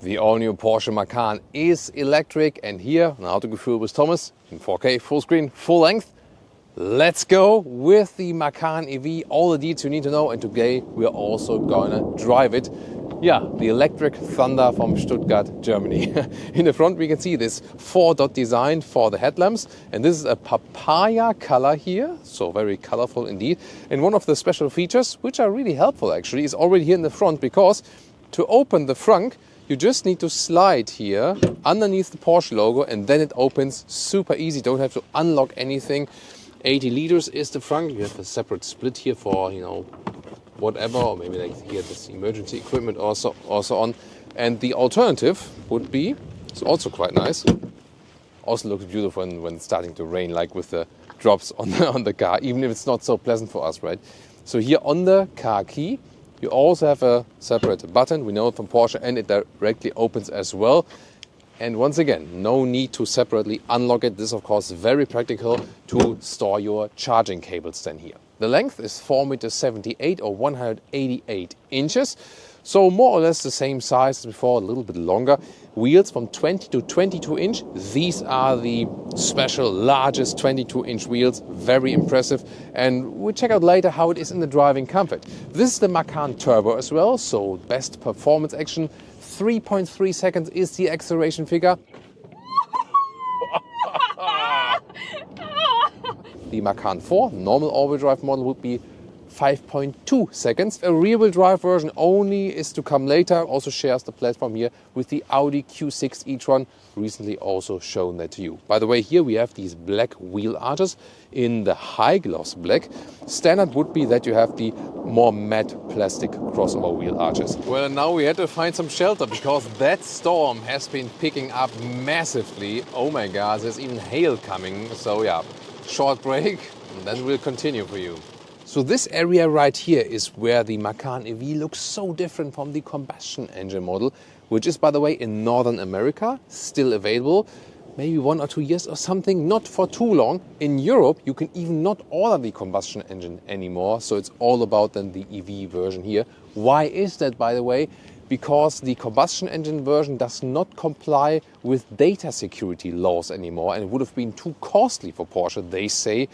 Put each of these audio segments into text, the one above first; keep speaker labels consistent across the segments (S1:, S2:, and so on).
S1: The all-new Porsche Macan is electric, and here, now to go through with Thomas in 4K, full screen, full length. Let's go with the Macan EV, all the details you need to know, and today we're also gonna drive it. Yeah, the electric thunder from Stuttgart, Germany. In the front we can see this 4-dot design for the headlamps, and this is a papaya color here, so very colorful indeed. And one of the special features, which are really helpful actually, is already here in the front, because to open the front you just need to slide here underneath the Porsche logo and then it opens super easy. Don't have to unlock anything. 80 liters is the front. You have a separate split here for, whatever, or maybe like here this emergency equipment also on. And the alternative would be, it's also quite nice. Also looks beautiful when it's starting to rain, like with the drops on the car, even if it's not so pleasant for us, right? So here on the car key, you also have a separate button. We know it from Porsche, and it directly opens as well. And once again, no need to separately unlock it. This is of course very practical to store your charging cables then here. The length is 4.78 meters or 188 inches. So more or less the same size as before, a little bit longer. Wheels from 20 to 22 inch. These are the special largest 22-inch wheels. Very impressive. And we'll check out later how it is in the driving comfort. This is the Macan Turbo as well, so best performance action. 3.3 seconds is the acceleration figure. The Macan 4, normal all-wheel drive model, would be 5.2 seconds. A rear-wheel drive version only is to come later. Also shares the platform here with the Audi Q6 e-tron. Recently also shown that to you. By the way, here we have these black wheel arches in the high gloss black. Standard would be that you have the more matte plastic crossover wheel arches. Well, now we had to find some shelter because that storm has been picking up massively. Oh my God, there's even hail coming. So yeah, short break and then we'll continue for you. So this area right here is where the Macan EV looks so different from the combustion engine model, which is, by the way, in Northern America, still available. Maybe 1 or 2 years or something, not for too long. In Europe, you can even not order the combustion engine anymore. So it's all about then the EV version here. Why is that, by the way? Because the combustion engine version does not comply with data security laws anymore, and it would have been too costly for Porsche, they say,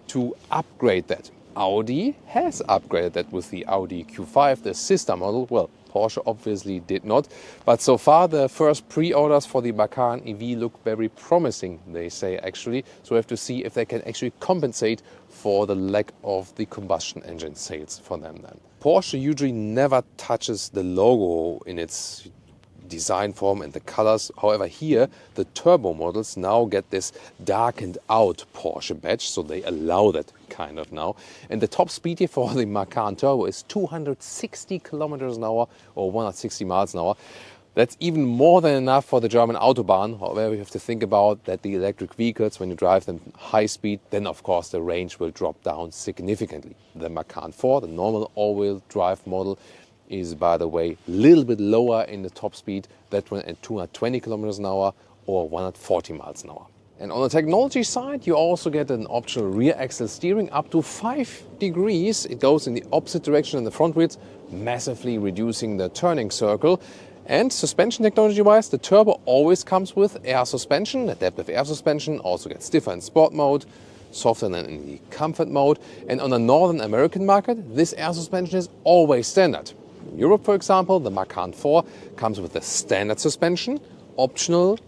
S1: to upgrade that. Audi has upgraded that with the Audi Q5, the sister model. Well, Porsche obviously did not. But so far, the first pre-orders for the Macan EV look very promising, they say actually. So we have to see if they can actually compensate for the lack of the combustion engine sales for them then. Porsche usually never touches the logo in its design form and the colors. However, here the turbo models now get this darkened out Porsche badge, so they allow that kind of now. And the top speed here for the Macan Turbo is 260 kilometers an hour or 160 miles an hour. That's even more than enough for the German Autobahn. However, you have to think about that the electric vehicles, when you drive them high speed, then of course the range will drop down significantly. The Macan 4, the normal all-wheel drive model, is, by the way, a little bit lower in the top speed. That one at 220 kilometers an hour or 140 miles an hour. And on the technology side, you also get an optional rear axle steering up to 5 degrees. It goes in the opposite direction in the front wheels, massively reducing the turning circle. And suspension technology-wise, the Turbo always comes with air suspension, adaptive air suspension, also gets stiffer in sport mode, softer than in the comfort mode. And on the Northern American market, this air suspension is always standard. In Europe, for example, the Macan 4 comes with the standard suspension, optional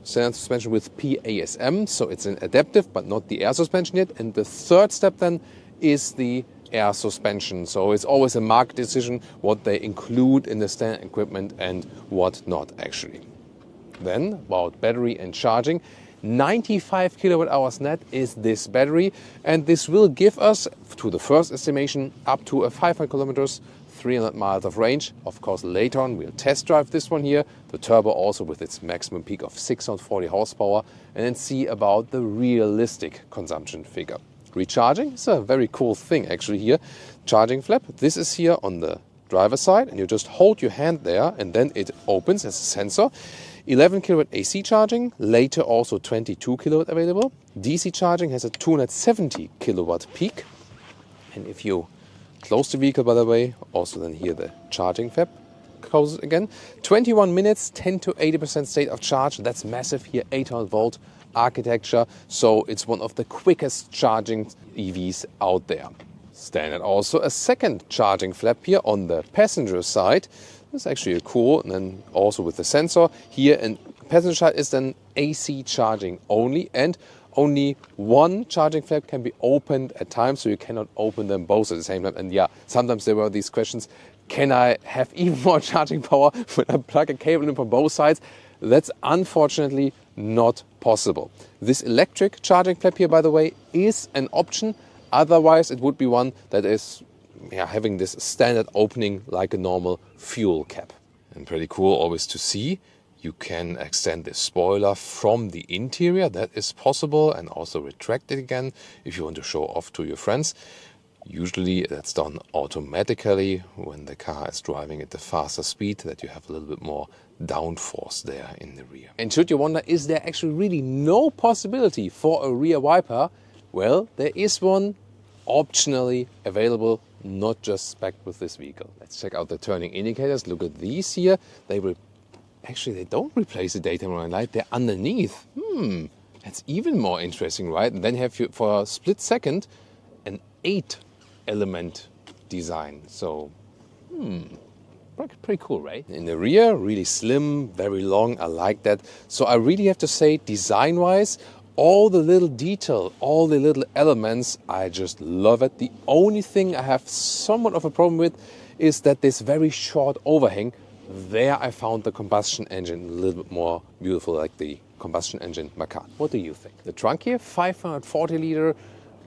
S1: standard suspension with PASM, so it's an adaptive but not the air suspension yet. And the third step then is the air suspension. So it's always a market decision what they include in the standard equipment and what not actually. Then about battery and charging. 95 kilowatt hours net is this battery, and this will give us, to the first estimation, up to 500 kilometers, 300 miles of range. Of course, later on we'll test drive this one here, the Turbo also with its maximum peak of 640 horsepower, and then see about the realistic consumption figure. Recharging is a very cool thing actually here. Charging flap, this is here on the driver's side, and you just hold your hand there and then it opens as a sensor. 11 kilowatt AC charging, later also 22 kilowatt available. DC charging has a 270 kilowatt peak. And if you close the vehicle, by the way, also then here the charging flap, close it again. 21 minutes, 10 to 80% state of charge. That's massive here, 800 volt architecture. So it's one of the quickest charging EVs out there. Standard also a second charging flap here on the passenger side. That's actually cool. And then also with the sensor here, and passenger side is then AC charging only, and only one charging flap can be opened at times, so you cannot open them both at the same time. And yeah, sometimes there were these questions, can I have even more charging power when I plug a cable in from both sides? That's unfortunately not possible. This electric charging flap here, by the way, is an option. Otherwise, it would be one that is having this standard opening like a normal fuel cap. And pretty cool always to see. You can extend the spoiler from the interior, that is possible, and also retract it again if you want to show off to your friends. Usually that's done automatically when the car is driving at a faster speed, that you have a little bit more downforce there in the rear. And should you wonder, is there actually really no possibility for a rear wiper? Well, there is one optionally available, not just spec with this vehicle. Let's check out the turning indicators. Look at these here. Actually, they don't replace the daytime running light. They're underneath. That's even more interesting, right? And then you have, for a split second, an 8-element design. So, pretty cool, right? In the rear, really slim, very long. I like that. So I really have to say, design-wise, all the little detail, all the little elements, I just love it. The only thing I have somewhat of a problem with is that this very short overhang. There I found the combustion engine a little bit more beautiful, like the combustion engine Macan. What do you think? The trunk here, 540 liter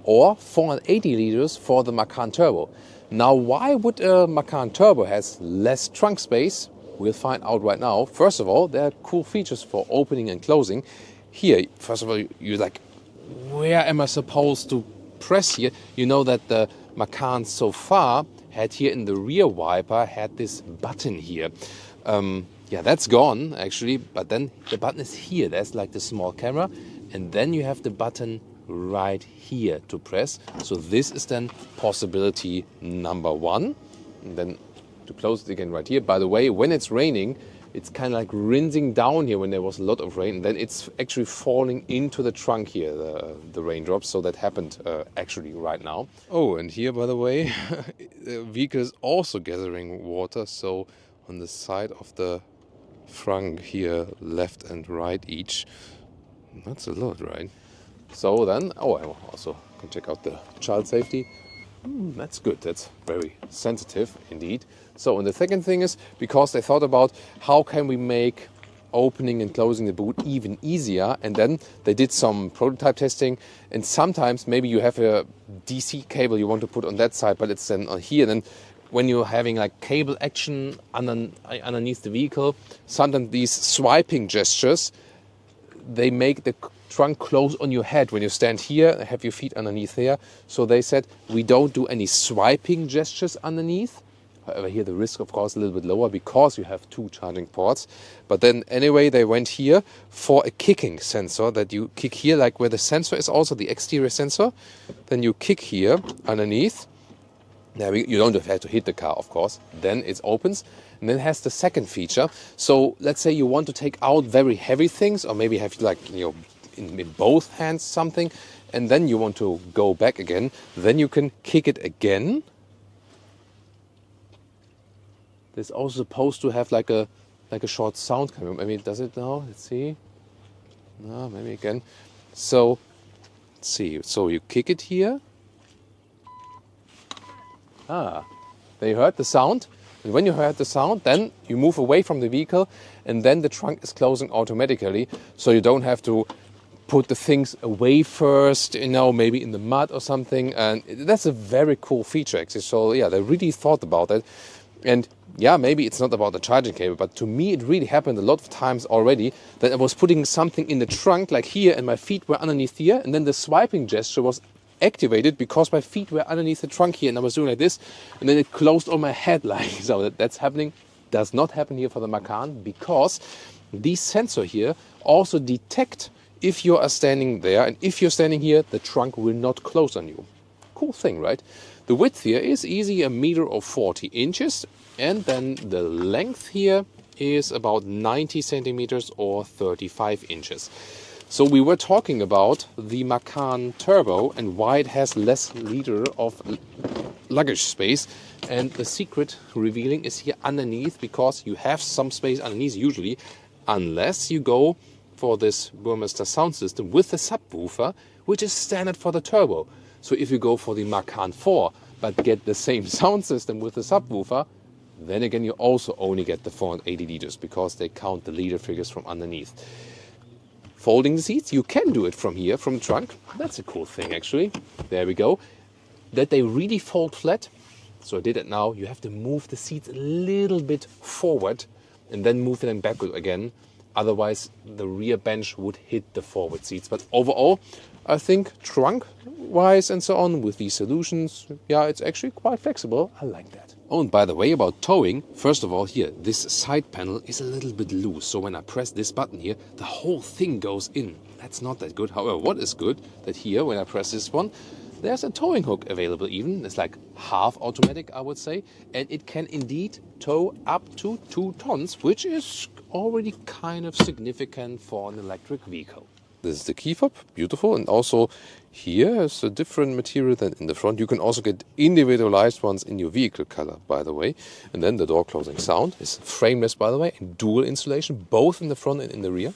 S1: or 480 liters for the Macan Turbo. Now, why would a Macan Turbo has less trunk space? We'll find out right now. First of all, there are cool features for opening and closing. Here, first of all, you're like, where am I supposed to press here? You know that the Macan so far had here in the rear wiper had this button here. Yeah, that's gone actually, but then the button is here. There's like the small camera, and then you have the button right here to press. So this is then possibility number one. And then to close it again right here. By the way, when it's raining, it's kind of like rinsing down here when there was a lot of rain, and then it's actually falling into the trunk here, the raindrops. So that happened actually right now. Oh, and here, by the way, the vehicle is also gathering water. So on the side of the front here, left and right each. That's a lot, right? So then, I also can check out the child safety. That's good. That's very sensitive indeed. So, and the second thing is, because they thought about how can we make opening and closing the boot even easier, and then they did some prototype testing, and sometimes maybe you have a DC cable you want to put on that side, but it's then on here. Then when you're having like cable action underneath the vehicle, sometimes these swiping gestures, they make the trunk close on your head when you stand here, have your feet underneath there. So they said, we don't do any swiping gestures underneath. However, here the risk, of course, a little bit lower because you have two charging ports. But then anyway, they went here for a kicking sensor, that you kick here, like where the sensor is also the exterior sensor. Then you kick here underneath. Now you don't have to hit the car, of course. Then it opens. And then it has the second feature. So let's say you want to take out very heavy things, or maybe have like, in both hands something, and then you want to go back again. Then you can kick it again. It's also supposed to have like a short sound coming. I mean, does it now? Let's see. No, maybe again. So let's see. So you kick it here. Then you heard the sound. And when you heard the sound, then you move away from the vehicle, and then the trunk is closing automatically. So you don't have to put the things away first, maybe in the mud or something. And that's a very cool feature, actually. So yeah, they really thought about it. And yeah, maybe it's not about the charging cable, but to me it really happened a lot of times already that I was putting something in the trunk, like here, and my feet were underneath here, and then the swiping gesture was activated because my feet were underneath the trunk here, and I was doing like this, and then it closed on my head, like so. That's happening. Does not happen here for the Macan, because these sensors here also detect if you are standing there, and if you're standing here, the trunk will not close on you. Cool thing, right? The width here is easy, 1 meter or 40 inches. And then the length here is about 90 centimeters or 35 inches. So we were talking about the Macan Turbo and why it has less liter of luggage space. And the secret revealing is here underneath, because you have some space underneath usually, unless you go for this Burmester sound system with the subwoofer, which is standard for the Turbo. So if you go for the Macan 4 but get the same sound system with the subwoofer, then again you also only get the 480 liters, because they count the liter figures from underneath. Folding the seats, you can do it from here, from the trunk. That's a cool thing actually. There we go. That they really fold flat. So I did it now. You have to move the seats a little bit forward and then move them backward again. Otherwise the rear bench would hit the forward seats. But overall, I think trunk-wise and so on with these solutions, yeah, it's actually quite flexible. I like that. Oh, and by the way, about towing, first of all here, this side panel is a little bit loose. So when I press this button here, the whole thing goes in. That's not that good. However, what is good, that here, when I press this one, there's a towing hook available even. It's like half automatic, I would say. And it can indeed tow up to 2 tons, which is already kind of significant for an electric vehicle. This is the key fob, beautiful, and also here is a different material than in the front. You can also get individualized ones in your vehicle color, by the way. And then the door closing sound is frameless, by the way, and dual installation, both in the front and in the rear.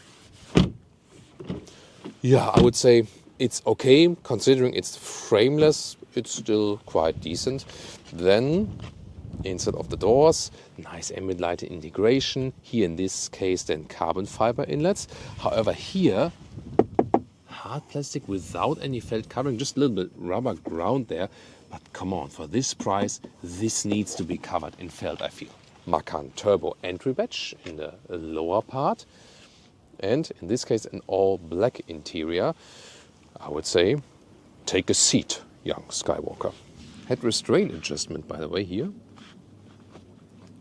S1: Yeah, I would say it's okay, considering it's frameless, it's still quite decent. Then, inside of the doors, nice ambient lighting integration. Here in this case then carbon fiber inlets. However here, hard plastic without any felt covering, just a little bit rubber ground there. But come on, for this price, this needs to be covered in felt, I feel. Macan Turbo entry badge in the lower part. And in this case, an all black interior. I would say, take a seat, young Skywalker. Head restraint adjustment, by the way, here.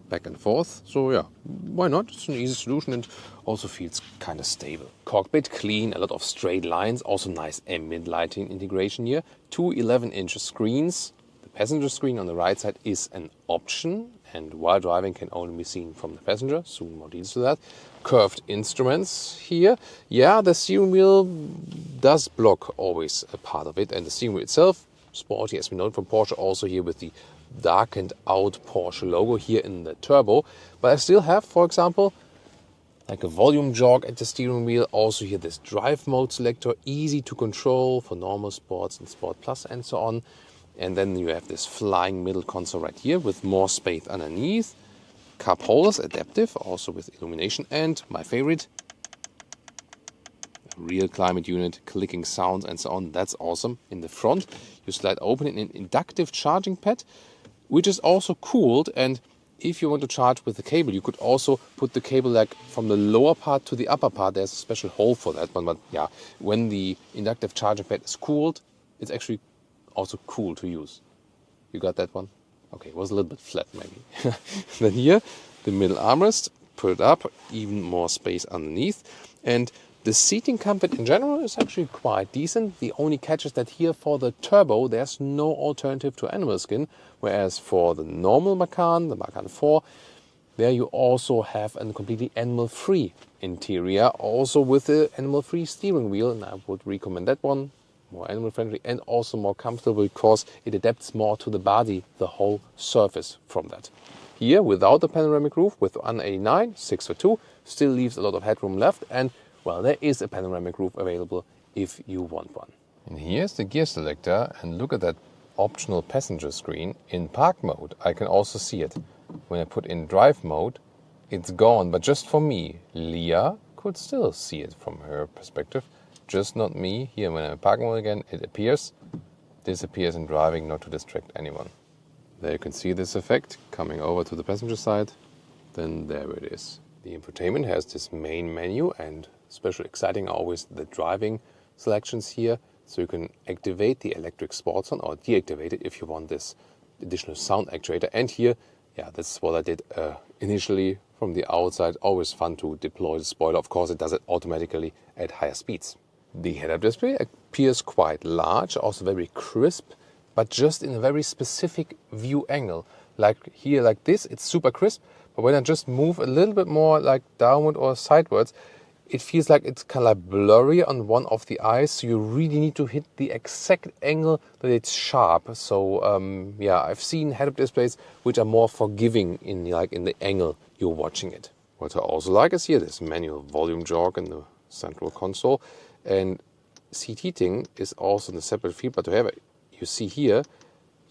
S1: Back and forth. So yeah, why not? It's an easy solution and also feels kind of stable. Cockpit clean, a lot of straight lines, also nice ambient lighting integration here. 2 11-inch screens. The passenger screen on the right side is an option, and while driving can only be seen from the passenger. Soon more details to that. Curved instruments here. Yeah, the steering wheel does block always a part of it, and the steering wheel itself, sporty as we know it from Porsche, also here with the darkened out Porsche logo here in the Turbo. But I still have, for example, like a volume jog at the steering wheel. Also here this drive mode selector, easy to control for normal, sports and sport plus and so on. And then you have this flying middle console right here with more space underneath. Cup holders, adaptive, also with illumination. And my favorite, real climate unit, clicking sounds and so on. That's awesome. In the front, you slide open an inductive charging pad, which is also cooled. And if you want to charge with the cable, you could also put the cable like from the lower part to the upper part. There's a special hole for that one. But yeah, when the inductive charging pad is cooled, it's actually also cool to use. You got that one? Okay, it was a little bit flat maybe. Then here, the middle armrest, put it up, even more space underneath. And the seating comfort in general is actually quite decent. The only catch is that here for the Turbo, there's no alternative to animal skin. Whereas for the normal Macan, the Macan 4, there you also have a completely animal-free interior. Also with the animal-free steering wheel, and I would recommend that one. More animal friendly and also more comfortable because it adapts more to the body, the whole surface from that. Here, without the panoramic roof, with 189, 6 for 2, still leaves a lot of headroom left, and well, there is a panoramic roof available if you want one. And here's the gear selector, and look at that optional passenger screen. In park mode, I can also see it. When I put in drive mode, it's gone, but just for me. Leah could still see it from her perspective. Just not me. Here when I'm in park mode again, it appears, disappears in driving, not to distract anyone. There you can see this effect coming over to the passenger side. Then there it is. The infotainment has this main menu, and especially exciting are always the driving selections here. So you can activate the electric sports on or deactivate it if you want this additional sound actuator. And here, yeah, that's what I did initially from the outside. Always fun to deploy the spoiler. Of course, it does it automatically at higher speeds. The head-up display appears quite large, also very crisp, but just in a very specific view angle. Like here, like this, it's super crisp. But when I just move a little bit more like downward or sidewards, it feels like it's kind of like blurry on one of the eyes. So you really need to hit the exact angle that it's sharp. So yeah, I've seen head-up displays which are more forgiving in the angle you're watching it. What I also like is here this manual volume jog in the central console, and seat heating is also in the separate field. But however, you see here,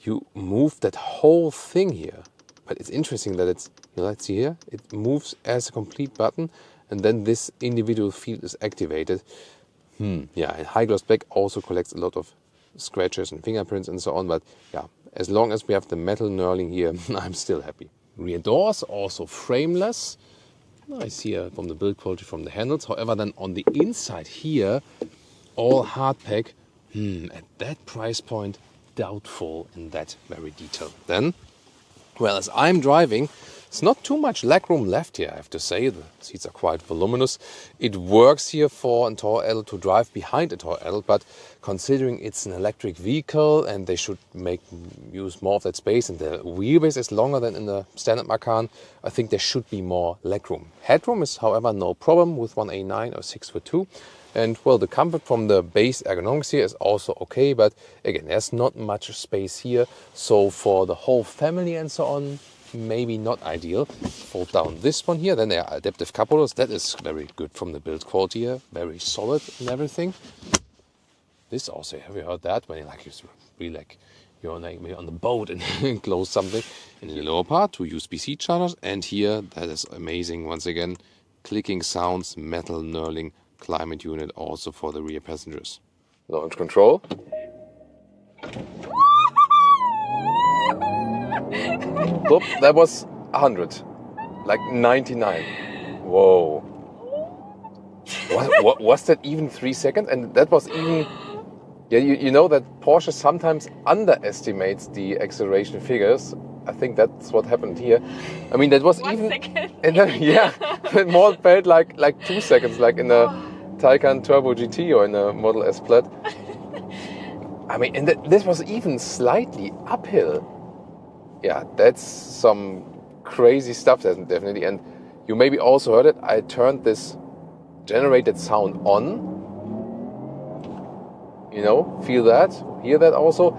S1: you move that whole thing here. But it's interesting that it's, let's see here, it moves as a complete button, and then this individual field is activated. Yeah, and high gloss black also collects a lot of scratches and fingerprints and so on. But yeah, as long as we have the metal knurling here, I'm still happy. Rear doors also frameless. Nice here from the build quality from the handles. However, then on the inside here, all hardpack. At that price point, doubtful in that very detail. Then, well, as I'm driving, it's not too much legroom left here, I have to say. The seats are quite voluminous. It works here for a tall adult to drive behind a tall adult, but considering it's an electric vehicle and they should use more of that space and the wheelbase is longer than in the standard Macan, I think there should be more legroom. Headroom is, however, no problem with 189 or 6'2". And well, the comfort from the base ergonomics here is also okay, but again, there's not much space here. So for the whole family and so on, maybe not ideal. Fold down this one here, then there are adaptive cup holders. That is very good from the build quality here, very solid and everything. This also, have you heard that? When you really you're on the boat and close something. And in the lower part, 2 USB-C chargers. And here, that is amazing. Once again, clicking sounds, metal knurling, climate unit also for the rear passengers. Launch control. Oop, that was 100, like 99. Whoa. Was that even 3 seconds? And that was even, yeah, you know that Porsche sometimes underestimates the acceleration figures. I think that's what happened here. I mean, that was 1 second. Yeah, it more felt like 2 seconds, like in a Taycan Turbo GT or in a Model S Plaid. I mean, and this was even slightly uphill. Yeah, that's some crazy stuff, definitely. And you maybe also heard it. I turned this generated sound on. You know, feel that, hear that also.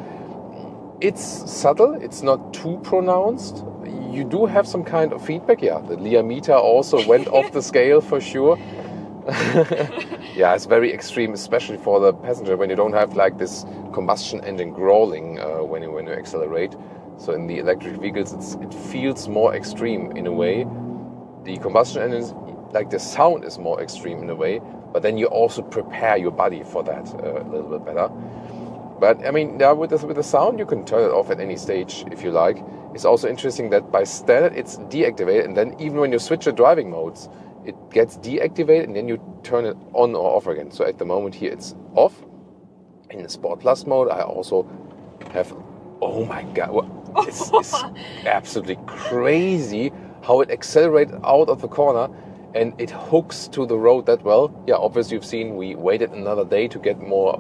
S1: It's subtle, it's not too pronounced. You do have some kind of feedback. Yeah, the Lear meter also went off the scale for sure. Yeah, it's very extreme, especially for the passenger when you don't have like this combustion engine growling when you accelerate. So in the electric vehicles, it feels more extreme in a way. The combustion engines, like the sound is more extreme in a way, but then you also prepare your body for that a little bit better. But I mean, yeah, with the sound, you can turn it off at any stage if you like. It's also interesting that by standard, it's deactivated, and then even when you switch the driving modes, it gets deactivated, and then you turn it on or off again. So at the moment here, it's off. In the Sport Plus mode, I also have, oh my God, it's absolutely crazy how it accelerated out of the corner and it hooks to the road that well. Yeah, obviously you've seen we waited another day to get more,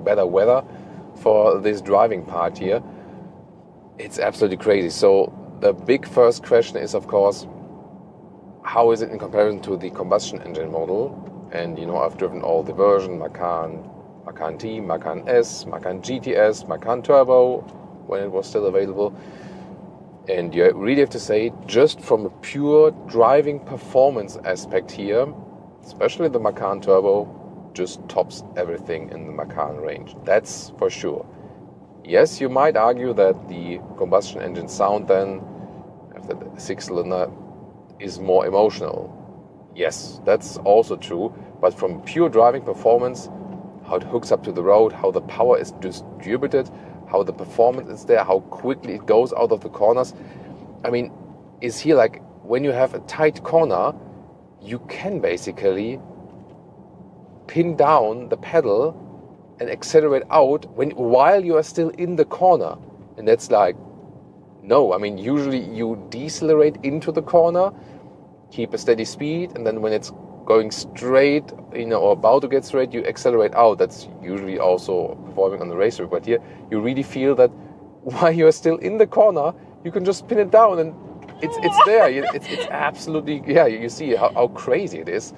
S1: better weather for this driving part here. It's absolutely crazy. So the big first question is, of course, how is it in comparison to the combustion engine model? And you know, I've driven all the version, Macan, Macan T, Macan S, Macan GTS, Macan Turbo, when it was still available. And you really have to say, just from a pure driving performance aspect here, especially the Macan Turbo, just tops everything in the Macan range. That's for sure. Yes, you might argue that the combustion engine sound then, after the 6-cylinder, is more emotional. Yes, that's also true. But from pure driving performance, how it hooks up to the road, how the power is distributed, how the performance is there, how quickly it goes out of the corners. I mean, is here like when you have a tight corner, you can basically pin down the pedal and accelerate out while you are still in the corner. And that's like, no, I mean, usually you decelerate into the corner, keep a steady speed, and then when it's going straight, or about to get straight, you accelerate out. That's usually also performing on the racetrack. But here, you really feel that while you are still in the corner, you can just pin it down and it's there. It's absolutely, yeah, you see how crazy it is.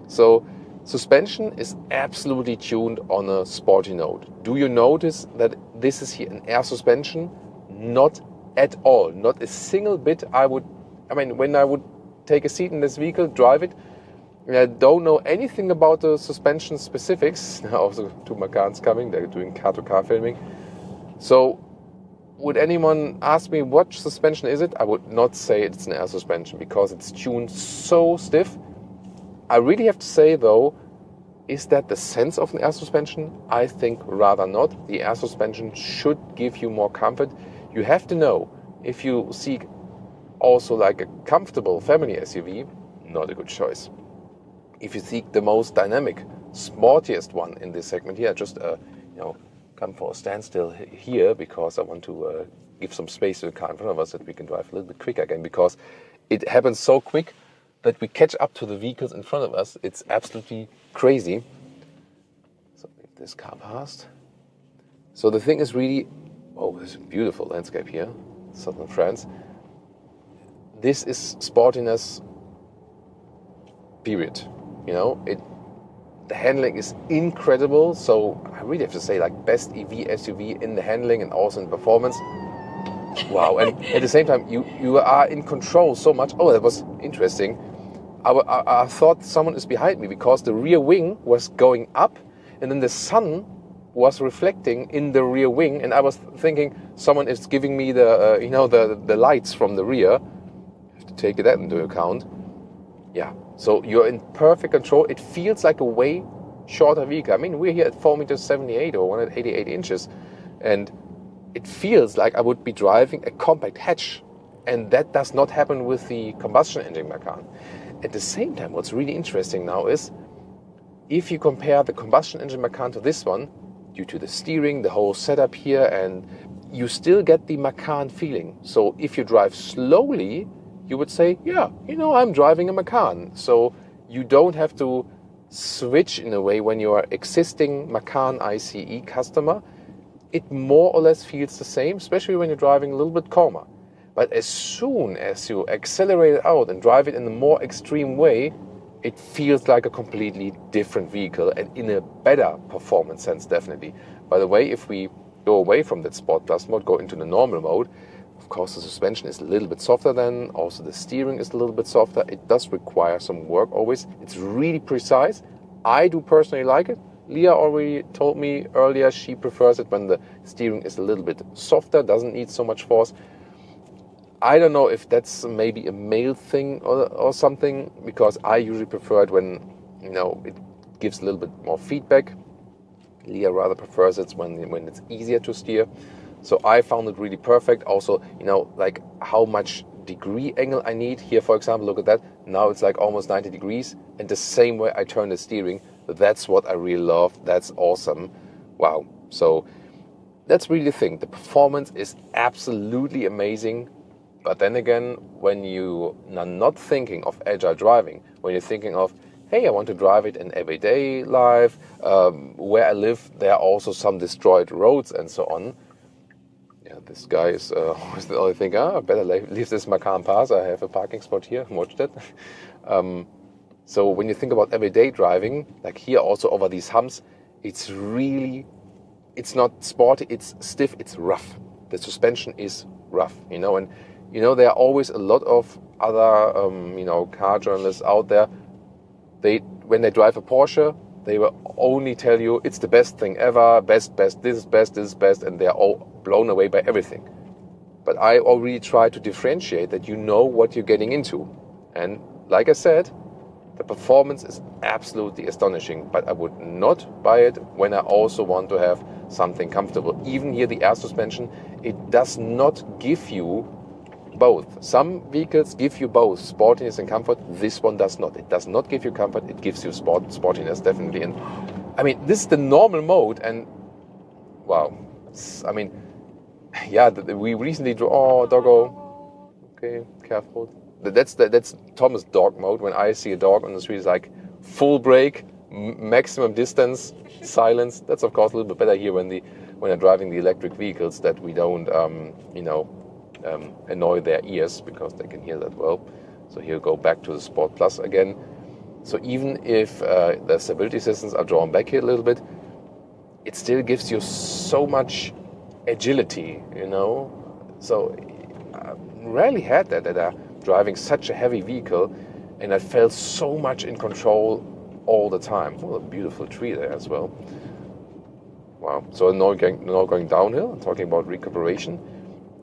S1: So suspension is absolutely tuned on a sporty note. Do you notice that this is here an air suspension? Not at all, not a single bit. When I would take a seat in this vehicle, drive it, I don't know anything about the suspension specifics. Now also two Macans coming, they're doing car-to-car filming. So would anyone ask me what suspension is it? I would not say it's an air suspension because it's tuned so stiff. I really have to say though, is that the sense of an air suspension? I think rather not. The air suspension should give you more comfort. You have to know, if you seek also like a comfortable family SUV, not a good choice. If you seek the most dynamic, sportiest one in this segment here, just come for a standstill here because I want to give some space to the car in front of us that we can drive a little bit quicker again, because it happens so quick that we catch up to the vehicles in front of us. It's absolutely crazy. So if this car passed. So the thing is really, there's a beautiful landscape here, southern France. This is sportiness, period. The handling is incredible. So I really have to say, like, best EV SUV in the handling and also in performance. Wow, and at the same time, you are in control so much. Oh, that was interesting. I thought someone is behind me because the rear wing was going up and then the sun was reflecting in the rear wing, and I was thinking someone is giving me the lights from the rear. I have to take that into account. Yeah, so you're in perfect control. It feels like a way shorter vehicle. I mean, we're here at 4.78 meters or 188 inches, and it feels like I would be driving a compact hatch, and that does not happen with the combustion engine Macan. At the same time, what's really interesting now is, if you compare the combustion engine Macan to this one, due to the steering, the whole setup here, and you still get the Macan feeling. So if you drive slowly, you would say, yeah, I'm driving a Macan. So you don't have to switch in a way when you are existing Macan ICE customer. It more or less feels the same, especially when you're driving a little bit calmer. But as soon as you accelerate it out and drive it in a more extreme way, it feels like a completely different vehicle, and in a better performance sense, definitely. By the way, if we go away from that Sport Plus mode, go into the normal mode, of course the suspension is a little bit softer then, also the steering is a little bit softer. It does require some work always. It's really precise. I do personally like it. Leah already told me earlier she prefers it when the steering is a little bit softer, doesn't need so much force. I don't know if that's maybe a male thing or something, because I usually prefer it when, it gives a little bit more feedback. Leah rather prefers it when it's easier to steer. So I found it really perfect. Also, like how much degree angle I need. Here, for example, look at that. Now it's like almost 90 degrees. And the same way I turn the steering, that's what I really love. That's awesome. Wow. So that's really the thing. The performance is absolutely amazing. But then again, when you are not thinking of agile driving, when you're thinking of, hey, I want to drive it in everyday life, where I live, there are also some destroyed roads and so on. Yeah, this guy is always the only thing, I better leave this Macan pass. I have a parking spot here, watch that. So when you think about everyday driving, like here also over these humps, it's not sporty, it's stiff, it's rough. The suspension is rough, and there are always a lot of other, car journalists out there. When they drive a Porsche, they will only tell you it's the best thing ever, best, this is best, and they're all blown away by everything. But I already try to differentiate that you know what you're getting into. And like I said, the performance is absolutely astonishing, but I would not buy it when I also want to have something comfortable. Even here, the air suspension, it does not give you both. Some vehicles give you both sportiness and comfort. This one does not. It does not give you comfort. It gives you sportiness, definitely. And I mean, this is the normal mode, and wow. We recently doggo. Okay, careful. That's Thomas dog mode. When I see a dog on the street, it's like full brake, maximum distance, silence. That's of course a little bit better here when I'm driving the electric vehicles, that we don't annoy their ears, because they can hear that well. So here we go back to the Sport Plus again. So even if the stability systems are drawn back here a little bit, it still gives you so much agility, you know. So I rarely had that I'm driving such a heavy vehicle and I felt so much in control all the time. What a beautiful tree there as well. Wow. So now going downhill and talking about recuperation.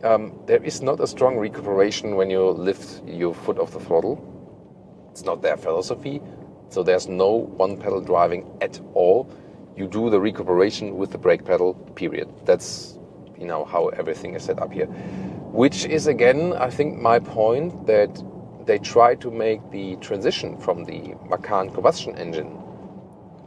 S1: There is not a strong recuperation when you lift your foot off the throttle. It's not their philosophy. So there's no one pedal driving at all. You do the recuperation with the brake pedal, period. That's, you know, how everything is set up here. Which is, again, I think my point, that they try to make the transition from the Macan combustion engine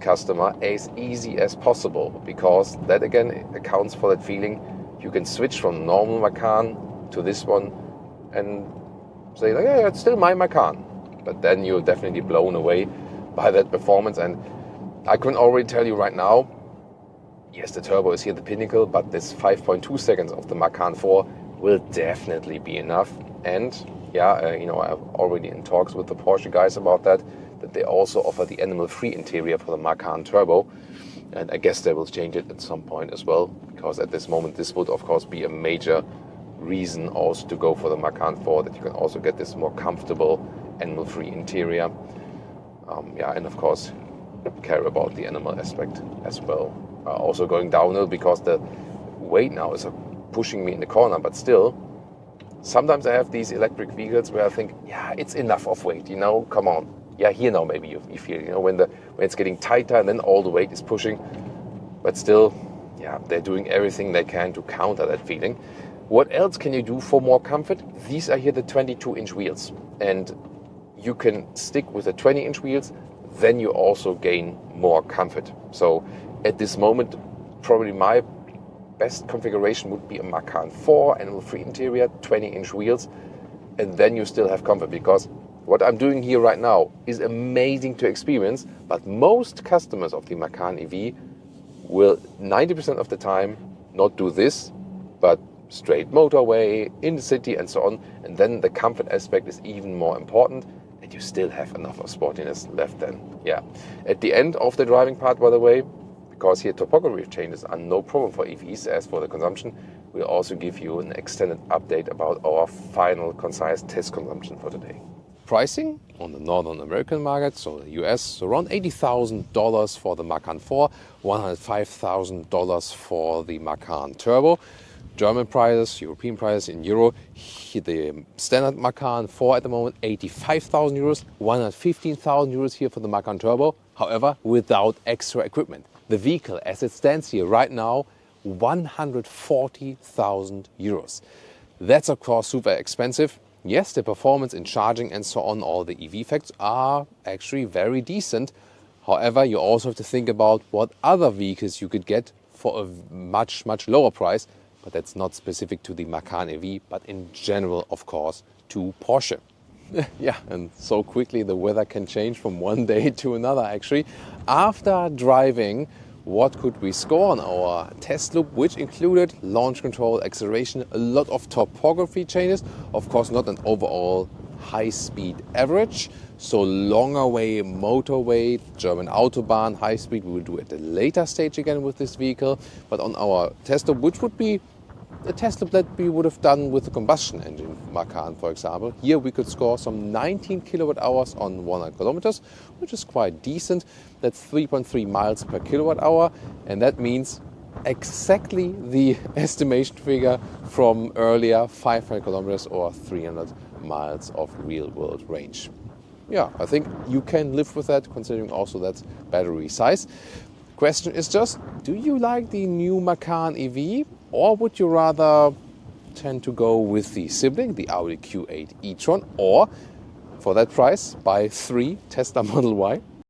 S1: customer as easy as possible, because that, again, accounts for that feeling. You can switch from normal Macan to this one and say, like, yeah, it's still my Macan. But then you're definitely blown away by that performance. And I can already tell you right now, yes, the turbo is here the pinnacle, but this 5.2 seconds of the Macan 4 will definitely be enough. And yeah, you know, I'm already in talks with the Porsche guys about that they also offer the animal-free interior for the Macan Turbo. And I guess they will change it at some point as well, because at this moment this would of course be a major reason also to go for the Macan 4, that you can also get this more comfortable animal-free interior. Yeah, and of course care about the animal aspect as well. Also going downhill, because the weight now is pushing me in the corner, but still, sometimes I have these electric vehicles where I think, yeah, it's enough of weight, you know, come on. Yeah, here now maybe you feel, you know, when it's getting tighter and then all the weight is pushing. But still, yeah, they're doing everything they can to counter that feeling. What else can you do for more comfort? These are here the 22-inch wheels. And you can stick with the 20-inch wheels, then you also gain more comfort. So at this moment, probably my best configuration would be a Macan 4 animal-free interior, 20-inch wheels, and then you still have comfort, because what I'm doing here right now is amazing to experience, but most customers of the Macan EV will 90% of the time not do this, but straight motorway, in the city and so on, and then the comfort aspect is even more important, and you still have enough of sportiness left then. Yeah. At the end of the driving part, by the way, because here topography changes are no problem for EVs as for the consumption, we'll also give you an extended update about our final concise test consumption for today. Pricing on the Northern American market, so the US, around $80,000 for the Macan 4, $105,000 for the Macan Turbo. German prices, European prices in euro. The standard Macan 4 at the moment, 85,000 euros, 115,000 euros here for the Macan Turbo. However, without extra equipment. The vehicle, as it stands here right now, 140,000 euros. That's of course super expensive. Yes, the performance in charging and so on, all the EV facts are actually very decent. However, you also have to think about what other vehicles you could get for a much, much lower price. But that's not specific to the Macan EV, but in general, of course, to Porsche. Yeah, and so quickly the weather can change from one day to another, actually. After driving, what could we score on our test loop, which included launch control, acceleration, a lot of topography changes, of course not an overall high-speed average, so longer way motorway, German Autobahn, high speed we will do at a later stage again with this vehicle, but on our test loop, which would be a test loop that we would have done with the combustion engine Macan, for example. Here we could score some 19 kilowatt hours on 100 kilometers, which is quite decent. That's 3.3 miles per kilowatt hour, and that means exactly the estimation figure from earlier, 500 kilometers or 300 miles of real-world range. Yeah, I think you can live with that, considering also that battery size. Question is just, do you like the new Macan EV, or would you rather tend to go with the sibling, the Audi Q8 e-tron, or for that price buy 3 Tesla Model Y?